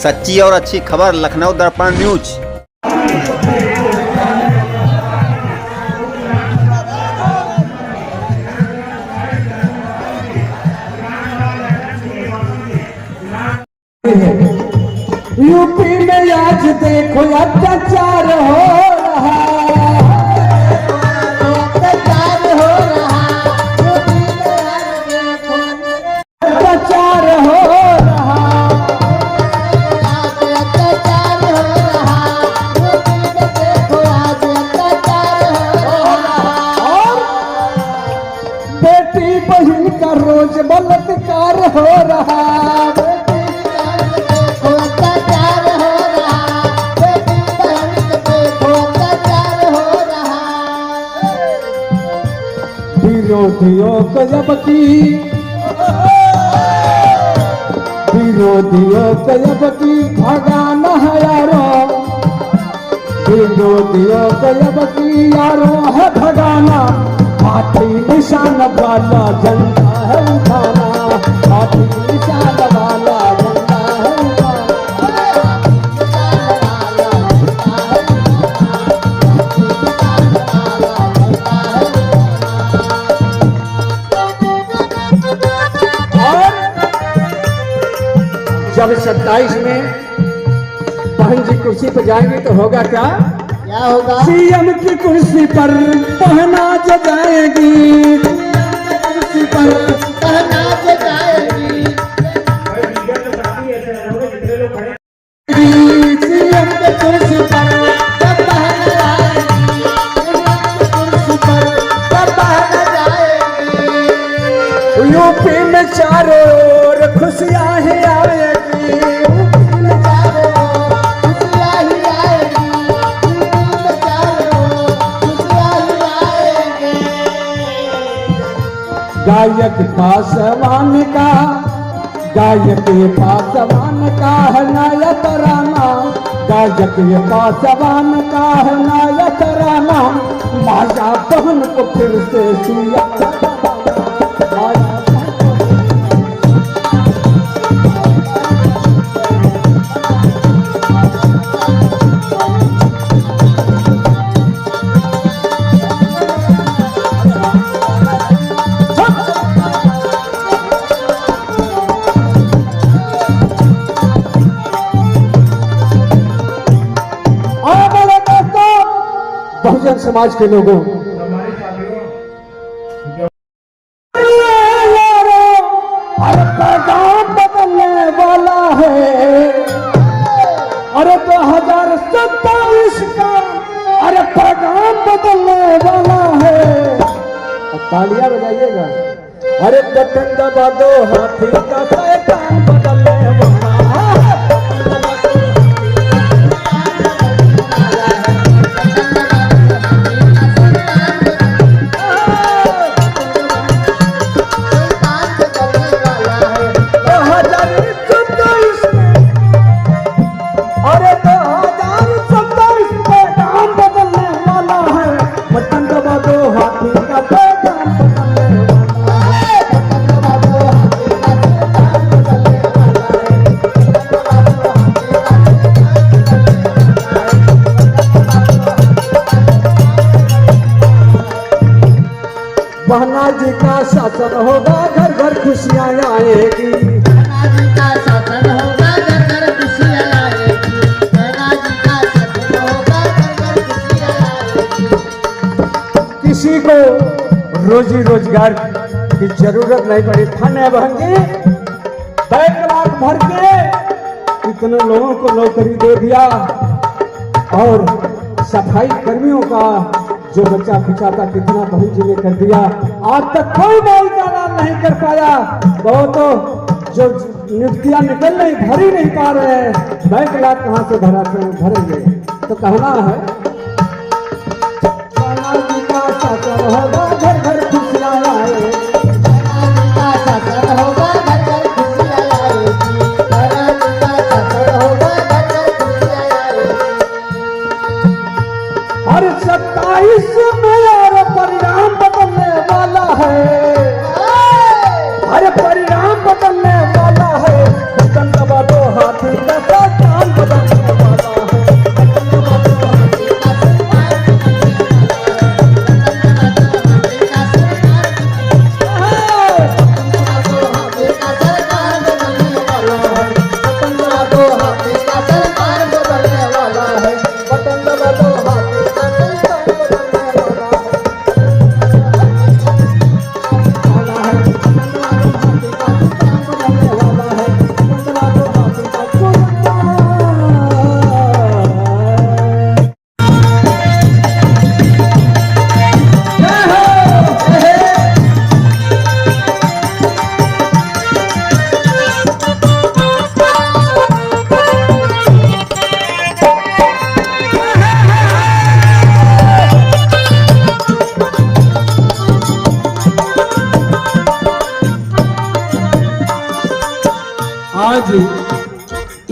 सच्ची और अच्छी खबर लखनऊ दर्पण न्यूज। यूपी में आज देखो अत्याचार हो रहा, अत्याचार हो रहा, यूपी में आज देखो अत्याचार हो रहा, आज अत्याचार हो रहा, यूपी में देखो आज अत्याचार हो रहा। और बेटी बहन का रोज बलात्कार हो रहा, विरोधियों को जब की भगाना है यारो, विरोधियों को जब की यारो है भगाना, हाथी निशान वाला झंडा है उठाना, हाथी निशान वाला झंडा है उठाना। जब 27 में बहन जी कुर्सी पर जाएंगे तो होगा क्या? क्या होगा? सीएम की कुर्सी पर बहना जाएगी, कुर्सी पर बहना जाएगी, सीएम की कुर्सी पर बहना जाएगी, कुर्सी पर बहना जाएगी। यूपी में चारों ओर खुशियां ही आएगी, गायक पासवान का, गायक पासवान का है नया तराना, गायक पासवान का है नया तराना, माया बहन को फिर से सिया बहुजन समाज के लोगों, अरे पैगाम बदलने वाला है, अरे 2027 का अरे पैगाम बदलने वाला है। तालियां बजाइएगा। अरे बटन दबा दो हाथी का पैगाम बदलने वाला है। बहना जी का शासन होगा, घर घर खुशियाँ आएगी, बहना जी का शासन होगा, घर घर खुशियाँ आएगी, बहना जी का शासन होगा, घर घर खुशियाँ आएगी। किसी को रोजी रोजगार की जरूरत नहीं पड़ी, धन है बहन जी, 1 लाख भर के कितने लोगों को नौकरी दे दिया, और सफाई कर्मियों का जो बच्चा खुचाता कितना बहन जी ने कर दिया। आज तक कोई माई का नाम नहीं कर पाया, वो तो जो नियुक्तियां निकल नहीं, भर ही नहीं पा रहे हैं, 1 लाख कहाँ से भरेंगे? तो कहना है जी का शासन होगा, घर घर खुशियाँ आए, का शासन होगा, घर घर खुशियाँ आएगी, का शासन होगा, घर घर खुशियाँ आएगी। हर 27 में और परिणाम बदलने वाला है, अरे परिणाम बदलने वाला है, बटन दबा दो हाथी का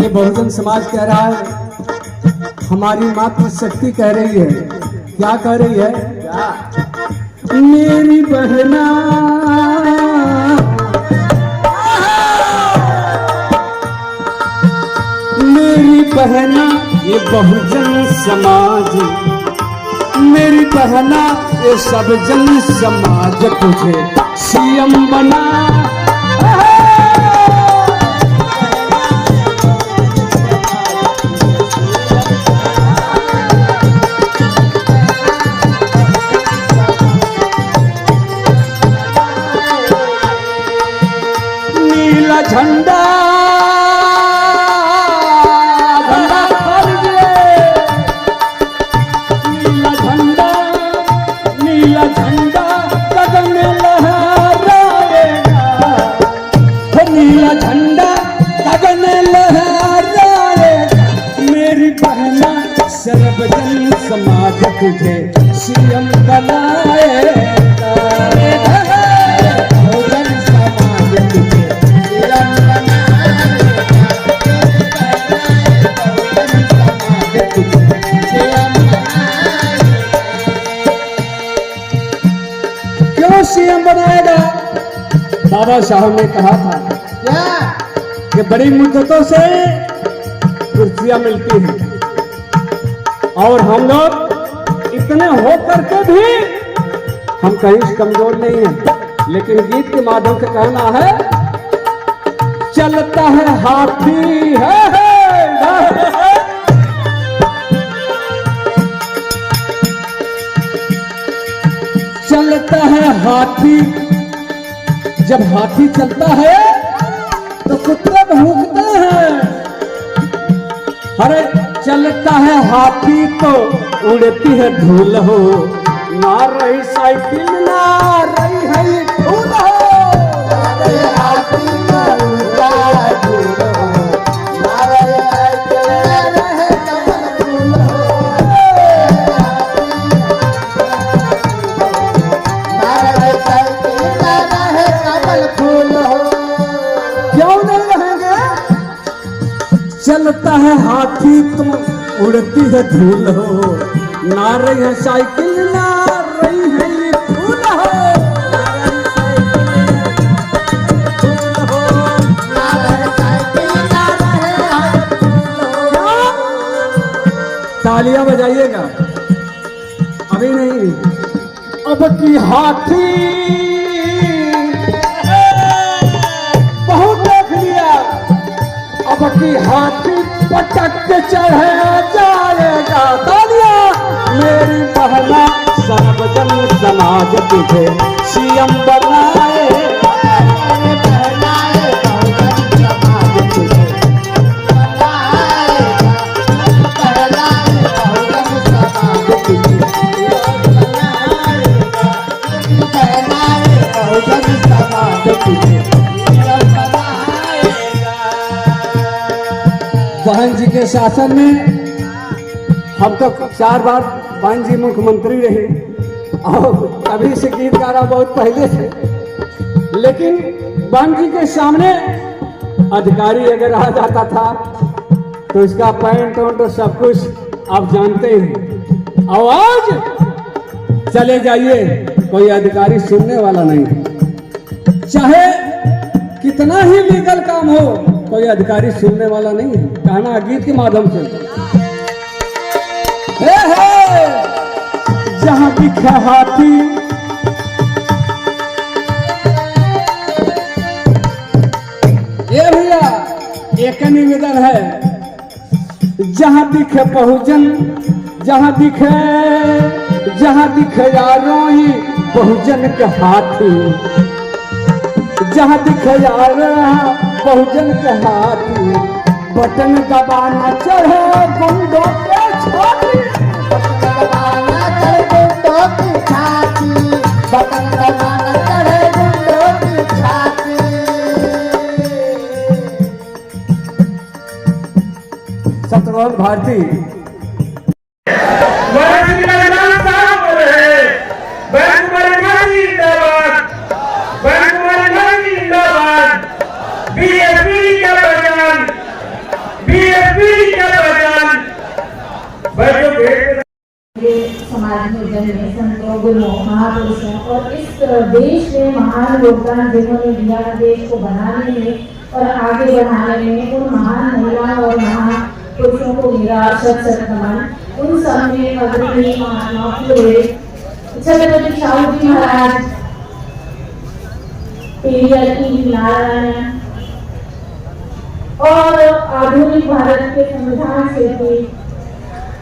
बहुजन समाज कह रहा है, हमारी मातृशक्ति कह रही है, क्या कह रही है? मेरी बहना मेरी बहना ये बहुजन समाज, मेरी बहना ये सब जन समाज तुझे सीएम बना। नीला झंडा सर्वजन समाज तुझे सीएम बनाएगा, बहुजन समाज तुझे सीएम बनाएगा, बहुजन समाज तुझे सीएम बनाएगा। क्यों सीएम बनाएगा? बाबा साहब ने कहा था क्या कि बड़ी मुद्दतों से कुर्सियां मिलती हैं और हम लोग इतने हो करके भी हम कहीं कमजोर नहीं हैं, लेकिन गीत के माध्यम से कहना है, चलता है हाथी है। चलता है हाथी, जब हाथी चलता है तो कुत्ते भौंकते हैं। अरे चलता है हाथी तो उड़ती है धूल हो, ना रही साइकिल ना रही है धूल हो, ना रही हाथी ना उड़ता है धूल हो, ना रही साइकिल ना रहे कमल फूल हो, ना रही साइकिल ना रहे कमल फूल हो। क्यों नहीं रहेंगे? चलता है हाथी तो उड़ती है धूल हो, ना रही है साइकिल ना रही है ये फूल हो, ना रही साइकिल ना रहे फूल हो। तालियां बजाइएगा, अभी नहीं, अब की हाथी बहुत देख लिया, अब की हाथी पटक के चढ़े जाएगा। तालियां! मेरी बहना सर्वजन समाज तुझे सीएम बनाए, बहना बहुजन समाज तुझे बनाएगा, बहना बहुजन समाज तुझे बनाएगा, बहना बहुजन समाज तुझे बनाएगा। बहन जी के शासन में हम तो 4 बार बहन जी मुख्यमंत्री रहे और अभी से गीत गा रहा बहुत पहले से, लेकिन बहन जी के सामने अधिकारी अगर आ जाता था तो इसका पैंट वैंट सब कुछ आप जानते हैं। और आज चले जाइए, कोई अधिकारी सुनने वाला नहीं, चाहे कितना ही लीगल काम हो कोई अधिकारी सुनने वाला नहीं है। कहना गीत के माध्यम से, जहां दिखे हाथी ये भैया एक निवेदन है, जहां दिखे बहुजन, जहां दिखे यारों ही बहुजन के हाथी, जहां दिखे यार बहुजन के हाथी, बटन दबाना चढ़े गुंडों के छाती, बटन दबाना चढ़े गुंडों की छाती, बटन दबाना चढ़े गुंडों की छाती। सत्यवान भारती बीएसपी का पहचान बच्चों के समाज में जन्मे संतों गुरुओं महापुरुषों और इस देश में महान योगदान जिन्होंने दिया देश को बनाने में और आगे बढ़ाने में, उन महान महिलाओं और महापुरुषों को मेरा शत शत नमन। उन सब में अग्रणी महात्मा फुले, छत्रपति साहू जी महाराज, पेरियार की नारायण और आधुनिक भारत के संविधान से भी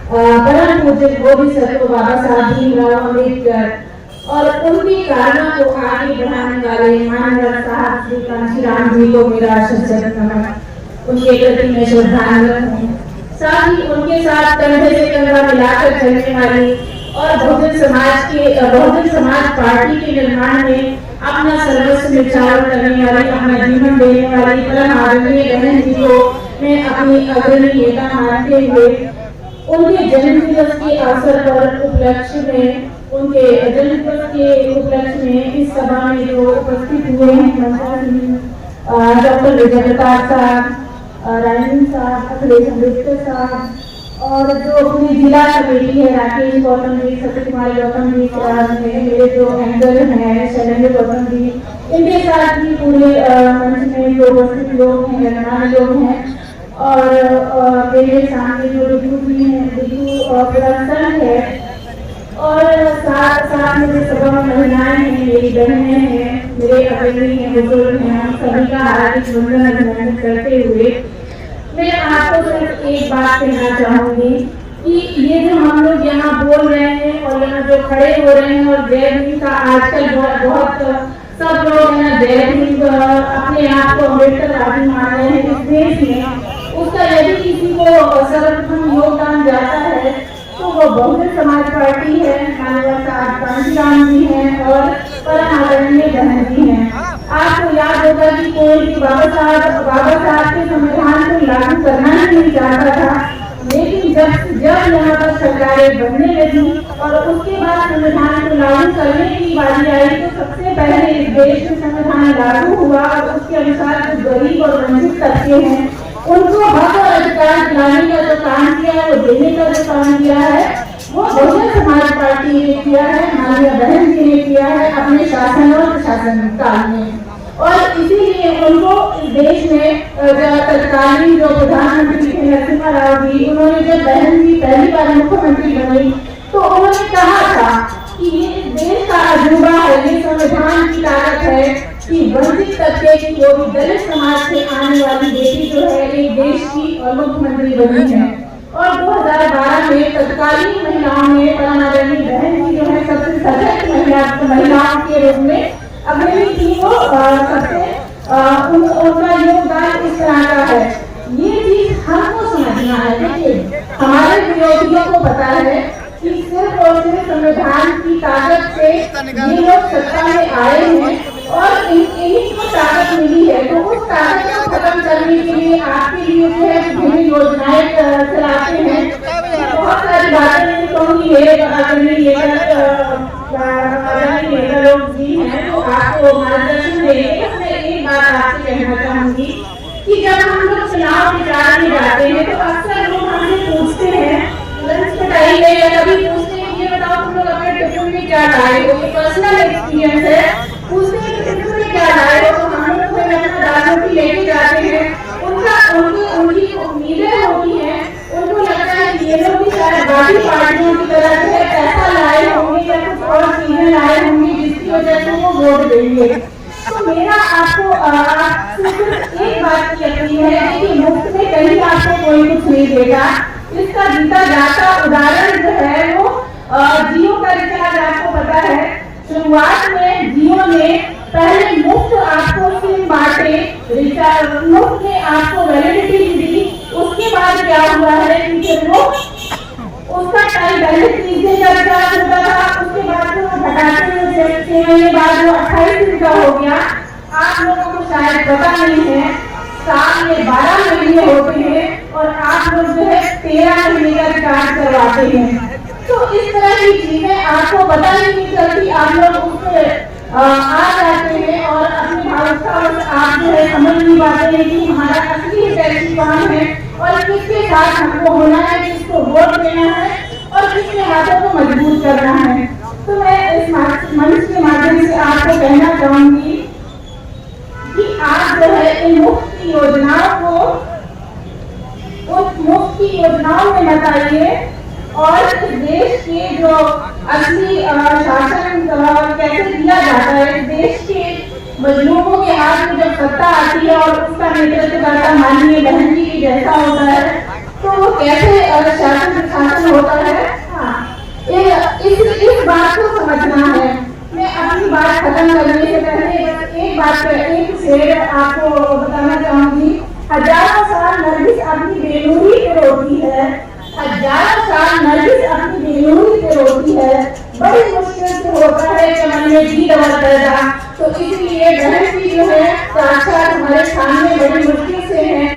परम पूज्य बोधिसत्व बाबा साहब भीमराव अम्बेडकर और उनकी कामना को आगे बढ़ाने वाले मानव साहब श्री कांशीराम जी को मेरा शत नमन। उनके प्रति मैं श्रद्धांजलि हूँ। साथ ही उनके साथ कंधे से कंधा मिलाकर चलने वाली और बहुजन समाज पार्टी के निर्माण में अपना सर्वस्व न्यौछावर करने वाली, अपना जीवन देने वाली परम आदरणीय बहन जी को मैं अपनी अग्रणी नेता मानते हुए उनके जन्म दिवस के अवसर पर उपलक्ष्य में इस सभा में जो उपस्थित हुए हैं डॉक्टर विजय प्रताप साहब, रायन साहब, अखिलेश अम्बेडकर साहब और जो पूरी जिला कमेटी है, राकेश गौतम जी, सत्य कुमार गौतम जी, मेरे जो एंकर हैं शैलेंद्र गौतम जी, इनके साथ ही पूरे मंच में जो उपस्थित लोग हैं, गणमान्य लोग हैं और मेरे सामने जो रितु जी हैं, रितु प्रदर्शन है और साथ में जो सभा में महिलाएं हैं, मेरी बहनें हैं, मेरे अग्रणी हैं, बुजुर्ग हैं, हम सभी का हार्दिक वंदन अभिनंदन करते हुए मैं आपको सिर्फ एक बात कहना चाहूंगी कि ये जो हम लोग यहाँ बोल रहे हैं और यहाँ जो खड़े हो रहे हैं और जय भीम का आजकल बहुत सब लोग हैं जय भीम अपने आप को अम्बेडकरवादी मान रहे हैं इस देश में, उसका यदि किसी को सर्वप्रथम योगदान जाता है तो वो बहुजन समाज पार्टी है, माननीय साहब कांशीराम जी हैं और परम आदरणीय बहन जी हैं। आपको याद होगा कि कोई बाबा साहब के संविधान को लागू करना ही नहीं चाहता था, लेकिन जब यहाँ पर सरकारें बनने लगी और उसके बाद संविधान को लागू करने की बारी आई तो सबसे पहले इस देश में संविधान लागू हुआ और उसके अनुसार जो गरीब और वंचित तबके हैं उनको हक और अधिकार दिलाने का जो काम किया है, वो देने का जो काम किया है, वो बहुजन समाज पार्टी ने किया है, माननीय बहन जी ने किया है अपने शासन और प्रशासन काल में। और इसीलिए उनको इस देश में तत्कालीन जो प्रधानमंत्री थे नरसिम्हा राव जी, उन्होंने जब बहन जी पहली बार मुख्यमंत्री बनी तो उन्होंने कहा था कि ये देश का अजूबा है, ये संविधान की ताकत है कि वंचित तबके की जो भी दलित समाज से आने वाली बेटी जो है एक देश की मुख्यमंत्री बनी है। और 2012 में तत्कालीन महिलाओं ने परम आदरणीय बहन जी जो है सबसे सशक्त महिलाओं के रूप में अग्रणी थी, वो सबसे उनका योगदान इस तरह का है। ये चीज हमको समझना है। देखिए हमारे विरोधियों को पता है कि सिर्फ और सिर्फ संविधान की ताकत से ये लोग सत्ता में आए हैं और इन्हीं को ताकत मिली है, तो उस ताकत को खत्म करने के लिए आपके लिए जो है विभिन्न योजनाएं चलाते हैं। बहुत सारी बातें कहूँगी नेता लोग भी हैं तो आपको मार्गदर्शन देंगे। मैं एक बात आपसे कहना चाहूंगी कि जब हम लोग चुनाव प्रचार में जाते हैं तो अक्सर लोग हमसे पूछते हैं लंच के टाइम पे या कभी पूछते हैं ये बताओ तुम लोग अपने टिफिन में क्या लाए हो, ये पर्सनल एक्सपीरियंस है, पूछते हैं टिफिन में क्या लाए हो तो हम लोग फिर अपना दाल रोटी लेके जाते हैं। उनकी उम्मीदें होती हैं, उनको लगता है कि ये लोग भी शायद बाकी पार्टियों की तरह से पैसा लाए होंगे या कुछ और चीजें लाए होंगे जिसकी वजह से वो वोट देंगे। तो मेरा आपको आपसे सिर्फ एक बात की अपील है कि मुफ्त में कहीं आपको कोई कुछ नहीं देगा। इसका जीता जाता उदाहरण जो है वो जियो का रिचार्ज आपको पता है। शुरुआत में जियो ने पहले मुफ्त आपको सिम बांटे, रिचार्ज मुफ्त में आपको वैलिडिटी दी, उसके बाद क्या हुआ है कि वो उसका टाइम पहले 30 दिन का रिचार्ज होता था, उसके बाद वो घटाते हुए 6 महीने बाद वो 28 दिन का हो गया। आप लोगों को शायद पता नहीं है साल में 12 महीने होते हैं और आप लोग जो है 13 महीने का रिचार्ज करवाते हैं। तो इस तरह की चीजें आपको पता ही नहीं चलती, आप लोग उससे आ जाते हैं और अपनी भावुकता आप जो है समझ नहीं पाते हैं कि हमारा असली टैक्सी कौन है और किसके साथ हमको होना है, किसको वोट देना है और किसके हाथों को मजबूत करना है। तो मैं इस मंच के माध्यम से आपको कहना चाहूंगी कि आप जो है इन मुफ्त योजनाओं को उस मुफ्त योजनाओं में बताइए और इस देश के जो असली शासन कैसे किया जाता है, देश के मजलूमों के हाथ में जब सत्ता आती है और उसका नेतृत्व करता माननीय बहन जी की जैसा होता है, तो वो कैसे शासन होता है। हाँ, इस बात को समझना है। मैं अपनी बात खत्म करने से पहले एक बात एक शेर आपको बताना चाहूंगी। हजारों साल नरगिस अपनी बेनूरी पे रोती है, हजारों साल नरगिस अपनी बेनूरी पे रोती है, बड़ी मुश्किल से होता है चमन में जी दवा पैदा। तो इसलिए बहन की जो है साक्षात हमारे सामने बड़ी मुश्किल से है।